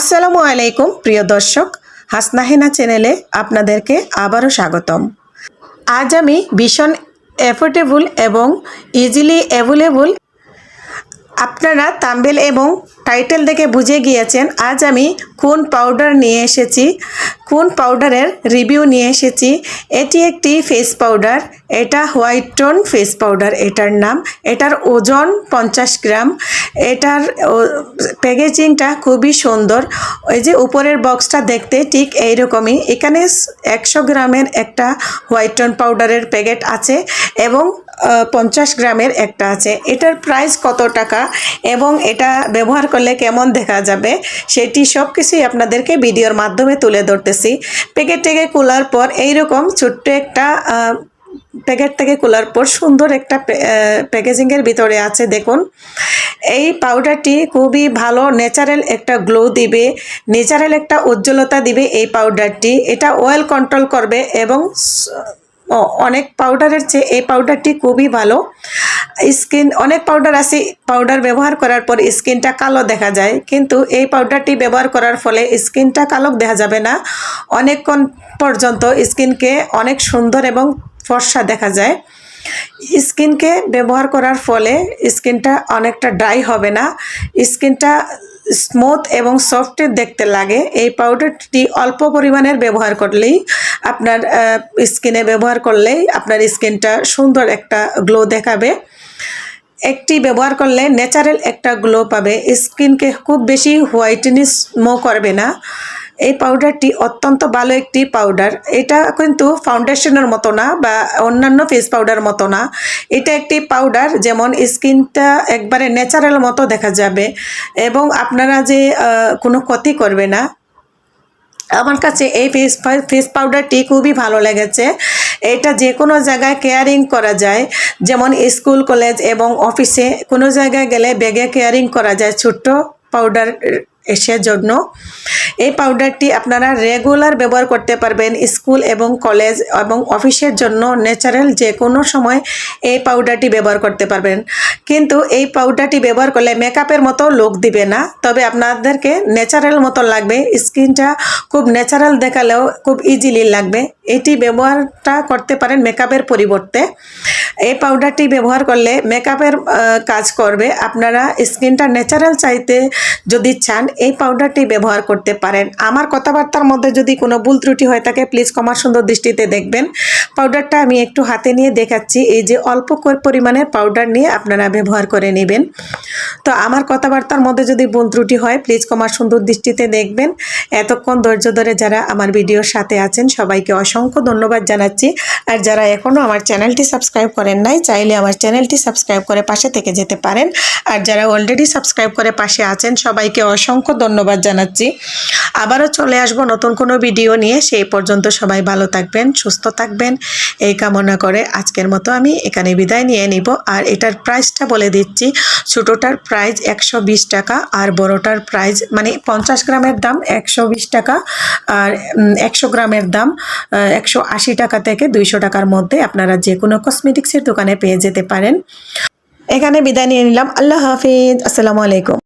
আসসালামু আলাইকুম প্রিয় দর্শক, হাসনা হেনা চ্যানেলে আপনাদেরকে আবারও স্বাগতম। আজ আমি ভীষণ অ্যাফোর্ডেবল এবং ইজিলি অ্যাভেলেবল, আপনারা থাম্বনেল এবং টাইটেল দেখে বুঝে গিয়েছেন আজ আমি কোন পাউডার নিয়ে এসেছি, কোন পাউডারের রিভিউ নিয়ে এসেছি। এটি একটি ফেস পাউডার, এটা হোয়াইট টোন ফেস পাউডার এটার নাম। এটার ওজন 50 গ্রাম। এটার প্যাকেজিংটা খুবই সুন্দর। ওই যে উপরের বক্সটা দেখতে ঠিক এইরকমই। এখানে 100 গ্রামের একটা হোয়াইট টোন পাউডারের প্যাকেট আছে এবং 50 গ্রামের একটা আছে। এটার প্রাইস কত টাকা এবং এটা ব্যবহার করলে কেমন দেখা যাবে সেটি সব কিছুই আপনাদেরকে ভিডিওর মাধ্যমে তুলে ধরতেছি। প্যাকেট থেকে খোলার পর এইরকম ছোট্ট একটা প্যাকেট থেকে খোলার পর সুন্দর একটা প্যাকেজিংয়ের ভিতরে আছে। দেখুন, এই পাউডারটি খুবই ভালো, ন্যাচারাল একটা গ্লো দিবে, ন্যাচারাল একটা উজ্জ্বলতা দিবে এই পাউডারটি। এটা অয়েল কন্ট্রোল করবে এবং অনেক পাউডারের চেয়ে এই পাউডারটি খুবই ভালো। স্কিন অনেক পাউডার আছে, পাউডার ব্যবহার করার পর স্কিনটা কালো দেখা যায়, কিন্তু এই পাউডারটি ব্যবহার করার ফলে স্কিনটা কালো দেখা যাবে না। অনেকক্ষণ পর্যন্ত স্কিনকে অনেক সুন্দর এবং ফর্সা দেখা যায়। স্কিনকে ব্যবহার করার ফলে স্কিনটা অনেকটা ড্রাই হবে না, স্কিনটা স্মুথ এবং সফট দেখতে লাগে। এই পাউডারটি অল্প পরিমাণের ব্যবহার করলেই আপনার স্কিনে ব্যবহার করলেই আপনার স্কিনটা সুন্দর একটা গ্লো দেখাবে। একটি ব্যবহার করলে ন্যাচারাল একটা গ্লো পাবে, স্কিনকে খুব বেশি হোয়াইটনেস করবে না। এই পাউডারটি অত্যন্ত ভালো একটি পাউডার। এটা কিন্তু ফাউন্ডেশনের মতো না বা অন্যান্য ফেস পাউডার মতো না। এটা একটি পাউডার যেমন স্কিনটা একবারে ন্যাচারাল মতো দেখা যাবে এবং আপনারা যে কোনো ক্ষতি করবে না। আমার কাছে এই ফেস পাউডারটি খুবই ভালো লেগেছে। এটা যে কোনো জায়গায় কেয়ারিং করা যায়, যেমন স্কুল, কলেজ এবং অফিসে কোনো জায়গায় গেলে ব্যাগে কেয়ারিং করা যায় ছোট্ট পাউডার এসের জন্য। এই পাউডারটি আপনারা রেগুলার ব্যবহার করতে পারবেন স্কুল এবং কলেজ এবং অফিসের জন্য। ন্যাচারাল যে কোনো সময় এই পাউডারটি ব্যবহার করতে পারবেন, কিন্তু এই পাউডারটি ব্যবহার করলে মেকআপের মতো লুক দিবে না, তবে আপনাদেরকে ন্যাচারাল মতো লাগবে। স্কিনটা খুব ন্যাচারাল দেখালেও খুব ইজিলি লাগবে। এটি ব্যবহারটা করতে পারেন মেকআপের পরিবর্তে। এই পাউডারটি ব্যবহার করলে মেকআপের কাজ করবে। আপনারা স্কিনটা ন্যাচারাল চাইতে যদি চান এই পাউডারটি ব্যবহার করতে পারেন। আমার কথাবার্তার মধ্যে যদি কোনো ভুল ত্রুটি হয়ে থাকে প্লিজ ক্ষমার সুন্দর দৃষ্টিতে দেখবেন। পাউডারটা আমি একটু হাতে নিয়ে দেখাচ্ছি। এই যে অল্প পরিমাণের পাউডার নিয়ে আপনারা ব্যবহার করে নেবেন। তো আমার কথাবার্তার মধ্যে যদি ভুল ত্রুটি হয় প্লিজ ক্ষমার সুন্দর দৃষ্টিতে দেখবেন। এতক্ষণ ধৈর্য ধরে যারা আমার ভিডিওর সাথে আছেন সবাইকে অসংখ্য ধন্যবাদ জানাচ্ছি। আর যারা এখনও আমার চ্যানেলটি সাবস্ক্রাইব করেন নাই চাইলে আমার চ্যানেলটি সাবস্ক্রাইব করে পাশে থেকে যেতে পারেন। আর যারা অলরেডি সাবস্ক্রাইব করে পাশে আছেন সবাইকে অসংখ্য ধন্যবাদ জানাচ্ছি। আবারও চলে আসব নতুন কোনো ভিডিও নিয়ে। সেই পর্যন্ত সবাই ভালো থাকবেন, সুস্থ থাকবেন এই কামনা করে আজকের মতো আমি এখানে বিদায় নিয়ে নিব। আর এটার প্রাইসটা বলে দিচ্ছি। ছোটোটার প্রাইস 120 টাকা আর বড়টার প্রাইস মানে 50 গ্রামের দাম 120 টাকা আর 100 গ্রামের দাম 180 টাকা থেকে 200 টাকার মধ্যে আপনারা যে কোনো কসমেটিক্সের দোকানে পেয়ে যেতে পারেন। এখানে বিদায় নিয়ে নিলাম। আল্লাহ হাফিজ, আসসালামু আলাইকুম।